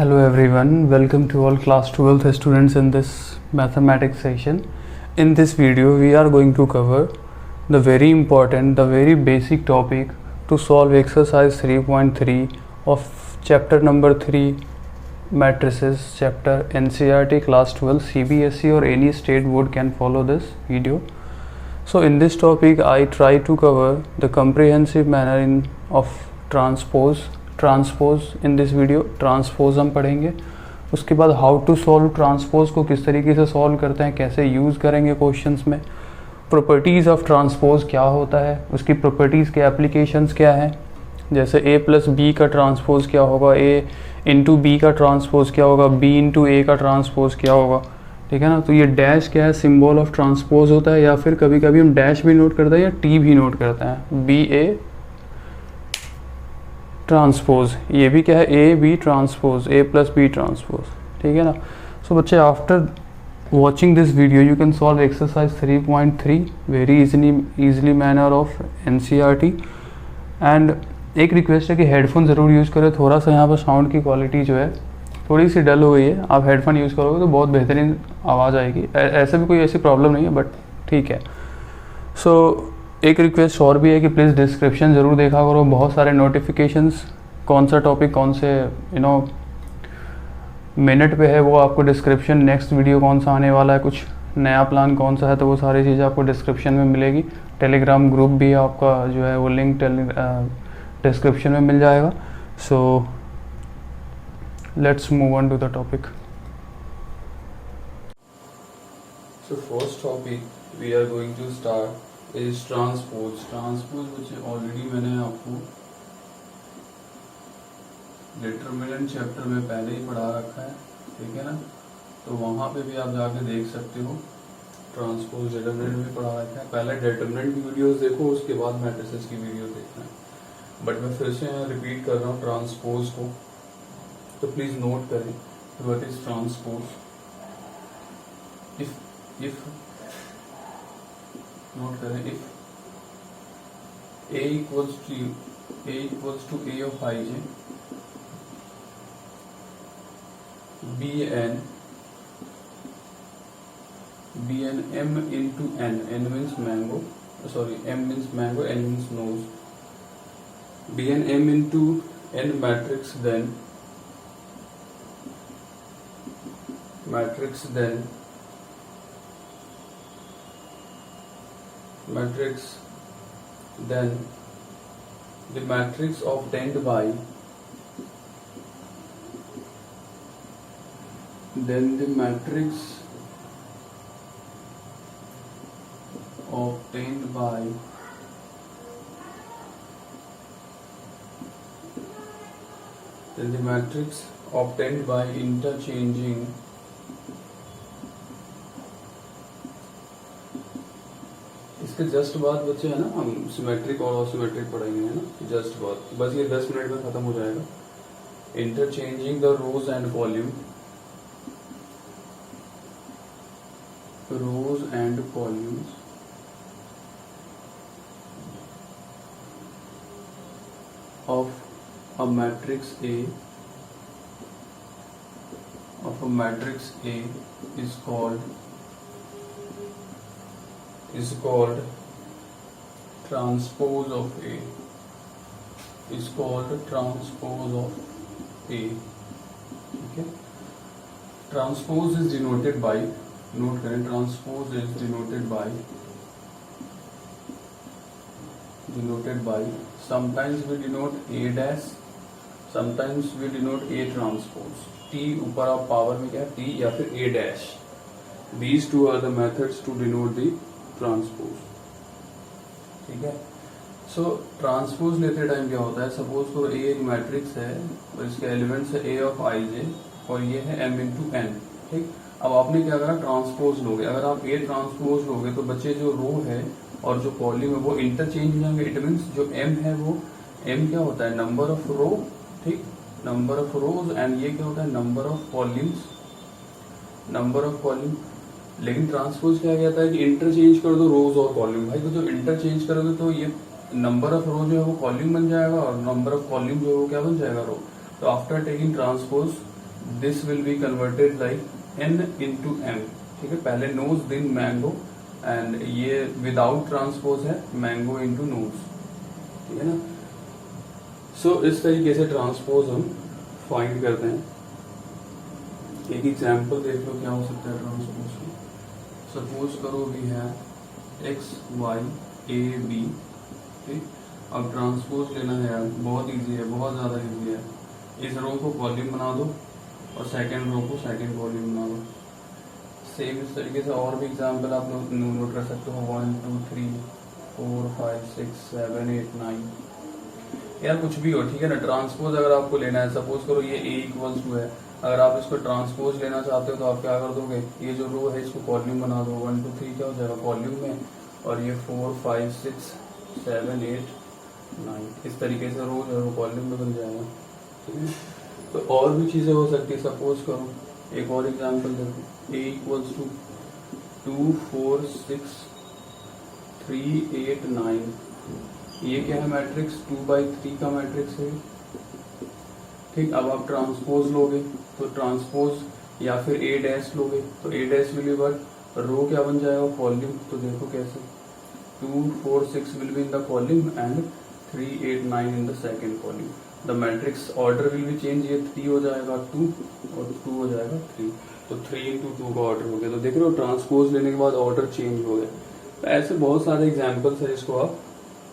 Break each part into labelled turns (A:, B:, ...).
A: Hello everyone, welcome to all class 12th students in this mathematics session. In this video we are going to cover the very important, the very basic topic to solve exercise 3.3 of chapter number 3 matrices, chapter NCERT class 12 CBSE or any state board can follow this video. So in this topic I try to cover the comprehensive manner of transpose in this video. Transpose हम पढ़ेंगे, उसके बाद how to solve transpose को किस तरीके से solve करते हैं, कैसे यूज़ करेंगे क्वेश्चंस में, प्रॉपर्टीज़ ऑफ ट्रांसपोज क्या होता है, उसकी प्रॉपर्टीज़ के एप्लीकेशंस क्या हैं, जैसे a प्लस बी का ट्रांसपोज क्या होगा, a इंटू बी का ट्रांसपोज क्या होगा, b इंटू ए का ट्रांसपोज क्या होगा. ठीक है ना. तो ये डैश क्या है, सिंबल ऑफ ट्रांसपोज होता है, या फिर कभी कभी हम डैश भी नोट करते हैं या टी भी नोट करते हैं, बी ए ट्रांसपोज. ये भी क्या है, A B transpose, A plus B transpose. ठीक है ना. सो बच्चे after watching this video you can solve exercise 3.3 very easily manner of NCERT. And एक रिक्वेस्ट है कि हेडफोन ज़रूर यूज़ करें. थोड़ा सा यहाँ पर साउंड की क्वालिटी जो है थोड़ी सी डल हो गई है. आप हेडफोन यूज़ करोगे तो बहुत बेहतरीन आवाज़ आएगी. ऐसे भी कोई ऐसी प्रॉब्लम नहीं है, बट ठीक है. सो एक रिक्वेस्ट और भी है कि प्लीज़ डिस्क्रिप्शन ज़रूर देखा करो. बहुत सारे नोटिफिकेशंस, कौन सा टॉपिक कौन से मिनट पे है वो आपको डिस्क्रिप्शन, नेक्स्ट वीडियो कौन सा आने वाला है, कुछ नया प्लान कौन सा है, तो वो सारी चीज़ें आपको डिस्क्रिप्शन में मिलेगी. टेलीग्राम ग्रुप भी आपका जो है वो लिंक डिस्क्रिप्शन में मिल जाएगा. So let's move on to the topic. So first topic we are going to start is transpose. Transpose बच्चे ऑलरेडी मैंने आपको डिटरमिनेंट चैप्टर में पहले ही पढ़ा रखा है. ठीक है ना. तो वहाँ पे भी आप जाके देख सकते हो. ट्रांसपोज डिटरमिनेंट भी पढ़ा रखा है. पहले डिटरमिनेंट की वीडियोस देखो, उसके बाद मैट्रिसेस की वीडियो देखना है. बट मैं फिर से यहाँ रिपीट कर रहा हूँ ट्रांसपोज को, तो प्लीज नोट करें what is transpose. If not करें, if a equals to a of ij, bn m into n, n means mango, sorry, m means mango, n means nose, bn m into n matrix, then the matrix obtained by the matrix obtained by interchanging इसके just बाद बच्चे है ना, हम symmetric और asymmetric पढ़ेंगे, है ना. जस्ट बाद, बस ये 10 मिनट में खत्म हो जाएगा. Interchanging the rows and volume of a matrix A is called transpose of A. Okay. Transpose is denoted by, note करें, transpose is denoted by sometimes we denote A dash, sometimes we denote A transpose. T ऊपर आप power में क्या, T या फिर A dash. These two are the methods to denote the transpose. ठीक है. सो transpose लेते टाइम क्या होता है, सपोज तो ए एक मैट्रिक्स है और इसके एलिमेंट्स है ए ऑफ आई जे और ये है एम इंटू एन. ठीक. अब आपने क्या करा, ट्रांसपोज लोगे. अगर आप ए ट्रांसपोज लोगे तो बच्चे जो रो है और जो कॉलम है वो इंटरचेंज हो जाएंगे. इट मीन्स जो एम है वो एम क्या होता है, नंबर ऑफ रो. ठीक, नंबर ऑफ रोज. एंड ये क्या होता है, नंबर ऑफ कॉलम. लेकिन ट्रांसपोज क्या कहता है कि इंटरचेंज कर दो रोज और कॉलम. भाई तो जो इंटरचेंज करोगे तो ये नंबर ऑफ रो जो है वो कॉलम बन जाएगा और नंबर ऑफ कॉलम जो है वो क्या बन जाएगा, रो. तो after taking transpose this will be converted like n into m, ठीक है, पहले नोज देन मैंगो, एंड ये विदाउट ट्रांसपोज है मैंगो इंटू नोज, ठीक है ना। सो इस तरीके से ट्रांसपोज हम फाइंड करते हैं। एक एग्जाम्पल देख लो क्या हो सकता है ट्रांसपोज की। सपोज करो we have X Y A B, ठीक। अब ट्रांसपोज लेना है यार, बहुत इजी है, बहुत ज्यादा इजी है। इस रो को कॉलम बना दो और सेकंड रो को सेकंड कॉलम बना दो। सेम इस तरीके से और भी एग्जाम्पल आप लोग नोट कर सकते हो। 1 2 3 4 5 6 7 8 9, यार कुछ भी हो, ठीक है ना। ट्रांसपोज अगर आपको लेना है, सपोज करो ये ए इक्वल्स टू है, अगर आप इसको ट्रांसपोज लेना चाहते हो तो आप क्या कर दोगे, ये जो रो है इसको कॉलम बना दो। 1 2 3 क्या हो जाएगा कॉलम में, और ये 4 5 6 7 8 9, इस तरीके से रो जो है कॉलम में बन जाएगा, ठीक है। तो और भी चीजें हो सकती है। सपोज करो एक और एग्जांपल देखो, a इक्वल्स टू 2 4 6 3 8 9, ये क्या है मैट्रिक्स, 2/3 का मैट्रिक्स है, ठीक। अब आप ट्रांसपोज लोगे तो ट्रांसपोज या फिर a डैश लोगे तो a dash will be what, row क्या बन जाएगा कॉलम। तो देखो कैसे, 2 4 6 will be in the column and 3 8 9 in the second column. The matrix order will be change, ये 3 हो जाएगा 2 और 2 हो जाएगा 3, तो 3 into 2 का ऑर्डर हो गया। तो देख रहे हो ट्रांसपोज लेने के बाद ऑर्डर चेंज हो गया। तो ऐसे बहुत सारे एग्जाम्पल्स है, इसको आप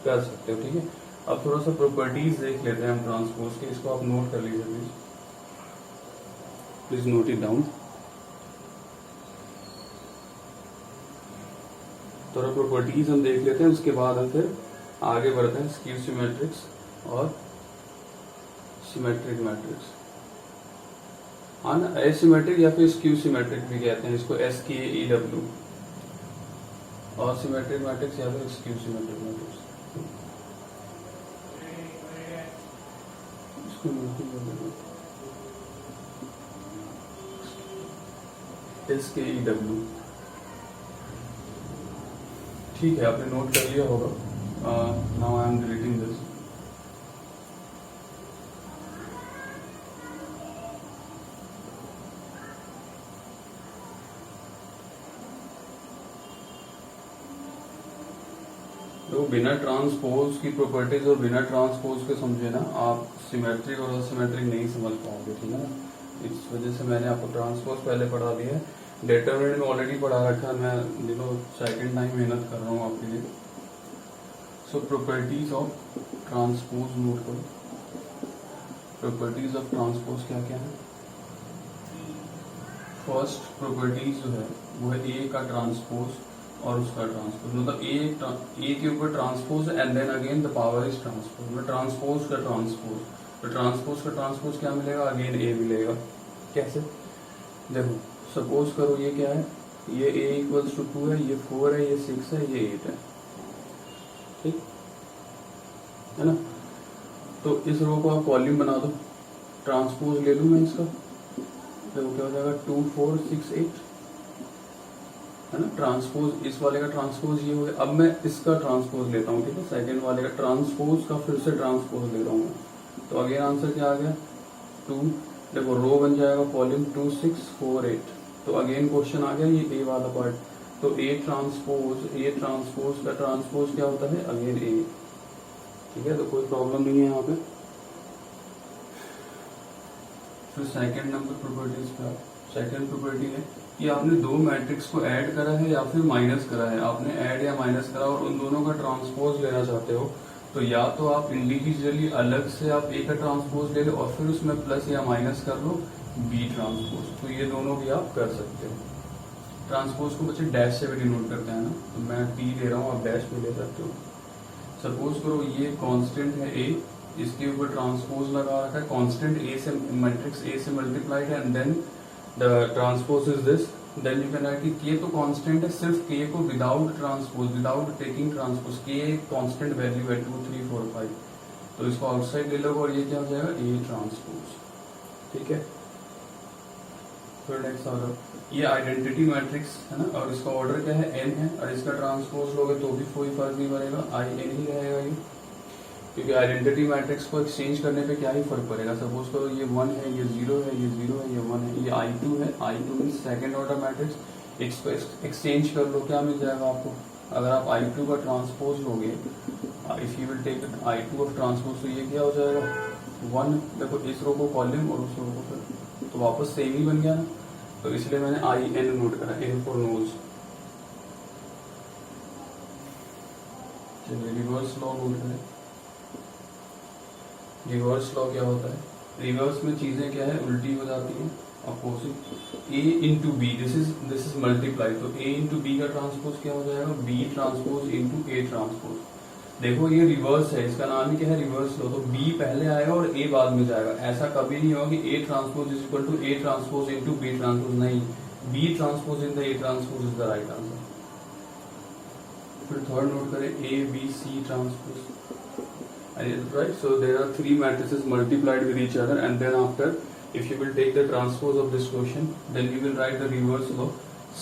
A: कर सकते हो, ठीक है। अब थोड़ा सा प्रॉपर्टीज देख लेते हैं हम ट्रांसपोज के, इसको आप नोट कर लीजिए please, please note it down. थोड़ा प्रॉपर्टीज हम देख लेते हैं, उसके बाद हम फिर आगे बढ़ते हैं स्क्यू सिमेट्रिक्स और सिमेट्रिक मैट्रिक्स, हाँ ना। एसिमेट्रिक या फिर स्क्यू सिमेट्रिक भी कहते हैं इसको, SKEW, और सिमेट्रिक मैट्रिक्स या फिर स्क्यू सिमेट्रिक मैट्रिक्स। SKEW, ठीक है, आपने नोट कर लिया होगा। Now I am deleting this. तो बिना ट्रांसपोज की प्रॉपर्टीज और बिना ट्रांसपोज के समझे ना आप सिमेट्रिक और असिमेट्रिक नहीं समझ पाओगे, ठीक है ना। इस वजह से मैंने आपको ट्रांसपोज पहले पढ़ा दिया है, डिटरमिनेंट में ऑलरेडी पढ़ा रखा है। मैं सेकंड टाइम मेहनत कर रहा हूँ आपके लिए। सो प्रॉपर्टीज ऑफ ट्रांसपोज नोट करो। प्रॉपर्टीज ऑफ ट्रांसपोज क्या क्या है। फर्स्ट प्रॉपर्टीज जो है वो है ए का ट्रांसपोज और उसका ट्रांसपोज, मतलब ए के ऊपर transpose and then again the power is transpose, मतलब ट्रांसपोज का ट्रांसपोज। तो ट्रांसपोज का ट्रांसपोज क्या मिलेगा, अगेन ए मिलेगा। कैसे, देखो सपोज करो ये क्या है, ये a इक्वल्स टू 2 है, ये 4 है, ये 6 है, ये 8 है, ठीक है ना। तो इस रो को आप कॉलम बना दो, ट्रांसपोज ले लूं मैं इसका, देखो क्या हो जाएगा 2 4 6 8, है ना। ट्रांसपोज इस वाले का ट्रांसपोज ये हो गया। अब मैं इसका ट्रांसपोज लेता हूँ, ठीक है, सेकंड वाले का ट्रांसपोज का फिर से ट्रांसपोज ले रहा हूँ। तो अगेन आंसर क्या आ गया 2, देखो रो बन जाएगा कॉलम 2 6 4 8। तो अगेन क्वेश्चन आ गया ये ए वाला पार्ट, तो ए ट्रांसपोज का ट्रांसपोज क्या होता है, अगेन ए, ठीक है। तो कोई प्रॉब्लम नहीं है यहाँ पे। फिर सेकंड नंबर प्रॉपर्टीज का सेकंड प्रॉपर्टी है कि आपने दो मैट्रिक्स को ऐड करा है या फिर माइनस करा है, आपने ऐड या माइनस करा और उन दोनों का ट्रांसपोज लेना चाहते हो, तो या तो आप इंडिविजुअली अलग से आप ए का ट्रांसपोज ले लो और फिर उसमें प्लस या माइनस कर लो बी ट्रांसपोज, तो ये दोनों भी आप कर सकते हो। ट्रांसपोज को बच्चे डैश से भी डिनोट करते हैं ना, तो मैं टी ले रहा हूँ, आप डैश भी ले सकते हो। सपोज करो ये कांस्टेंट है ए, इसके ऊपर ट्रांसपोज लगा रखा है, कांस्टेंट ए से मैट्रिक्स ए से मल्टीप्लाइड है and then the transpose is this, then you can write कि के तो कांस्टेंट है, सिर्फ के को without transpose, without taking transpose, K constant value है 2 3 4 5, तो इसको आउटसाइड ले लोगे और ये क्या हो जाएगा ए ट्रांसपोज, ठीक है। फिर नेक्स्ट ऑर्डर, ये आइडेंटिटी मैट्रिक्स है ना, और इसका ऑर्डर क्या है एन है, और इसका ट्रांसपोज लोगे तो भी कोई फर्क नहीं पड़ेगा, आई एन ही रहेगा ये। क्योंकि आइडेंटिटी मैट्रिक्स को एक्सचेंज करने पे क्या ही फर्क पड़ेगा। सपोज करो ये 1 है, ये 0 है, ये 0 है, ये 1 है, ये I2 है, I2 mean second order matrix. इसको एक्सचेंज कर लो, क्या मिल जाएगा आपको? अगर आप I2 का ट्रांसपोज लोगे, if you will take I2 of transpose, तो ये क्या हो जाएगा 1। देखो इस रो को कॉलम और उस रो को फिर, तो वापस सेम ही बन गया ना। तो इसलिए मैंने IN नोट करा, N फॉर नोज। चलिए रिवर्स लॉ नोट करें। रिवर्स लॉ क्या होता है? रिवर्स में चीजें क्या है, उल्टी हो जाती हैं, opposite. A into B, this is multiply, तो A इंटू बी का ट्रांसपोज क्या हो जाएगा? B transpose into A transpose. देखो ये रिवर्स है, इसका नाम ही क्या है? Reverse law. तो B पहले आएगा और A बाद में जाएगा। ऐसा कभी नहीं होगा कि A transpose is equal to A transpose into B transpose, नहीं। B transpose in the A transpose is the right answer. फिर थर्ड नोट करें, A B C transpose, right? So there are three matrices multiplied with each other, and then after, if you will take the transpose of this question, then you will write the reverse law.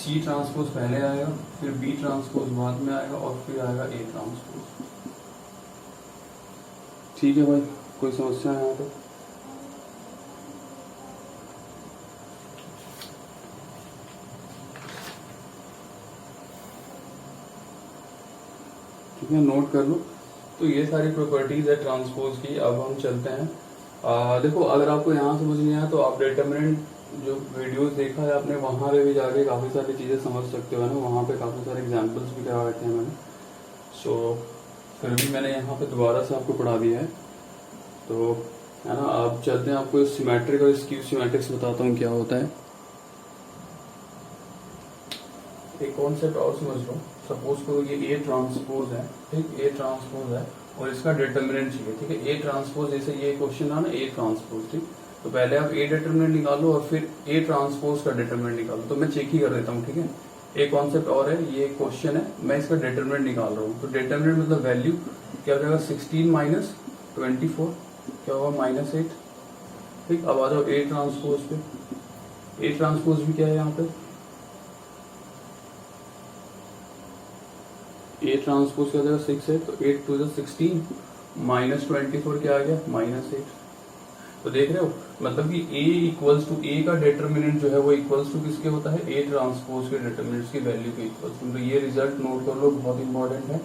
A: C transpose पहले आएगा, फिर B transpose बाद में आएगा, और फिर आएगा A transpose. ठीक है भाई, कोई समस्या है यहाँ पे? ठीक है, नोट कर लो। तो ये सारी प्रॉपर्टीज है ट्रांसपोज की। अब हम चलते हैं, देखो अगर आपको यहाँ समझ नहीं आया तो आप डिटरमिनेंट जो वीडियोस देखा है आपने, वहां पे भी जाके काफी सारी चीजें समझ सकते हो ना। वहां पे काफी सारे एग्जांपल्स भी करवा रखे हैं मैंने। सो फिर भी मैंने यहाँ पे दोबारा से आपको पढ़ा दिया है, तो है ना। आप चलते हैं, आपको सिमेट्रिक और स्क्यू सिमेट्रिक्स बताता हूँ क्या होता है। एक कॉन्सेप्ट और समझ लो। सपोज करो ये A ट्रांसपोज है, ठीक, A ट्रांसपोज है और इसका डिटरमिनेंट चाहिए, ठीक है। A ट्रांसपोज, जैसे ये क्वेश्चन था ना A ट्रांसपोज, ठीक। तो पहले आप A डिटरमिनेंट निकालो और फिर A ट्रांसपोज का डिटरमिनेंट निकालो। तो मैं चेक ही कर देता हूँ, ठीक है। एक कॉन्सेप्ट और है, ये क्वेश्चन है, मैं इसका डिटरमिनेंट निकाल रहा हूँ। तो डिटरमिनेंट मतलब वैल्यू क्या हो जाएगा? 16 माइनस 24 क्या होगा? -8, ठीक। अब आ जाओ A ट्रांसपोज पे। A ट्रांसपोज भी क्या है यहाँ पे? A ट्रांसपोज क्या हो जाएगा? 6 है, तो 8 टू 16 माइनस 24 क्या आ गया? -8। तो देख रहे हो, मतलब कि A इक्वल्स टू A का डिटरमिनेंट जो है वो इक्वल्स टू किसके होता है? A ट्रांसपोज के डिटरमिनेंट्स की वैल्यू के इक्वल्स टू। तो ये रिजल्ट नोट कर लो, बहुत इंपॉर्टेंट है।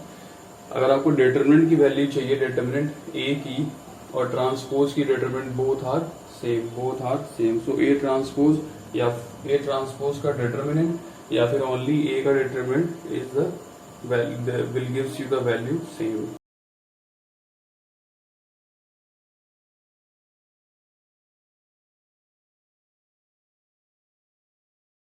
A: अगर आपको डिटरमिनेंट की वैल्यू चाहिए, डिटरमिनेंट A की और ट्रांसपोज की determinant both are same. So A transpose या A ट्रांसपोज का डिटरमिनेंट या फिर ओनली A का determinant is the will gives you the value same।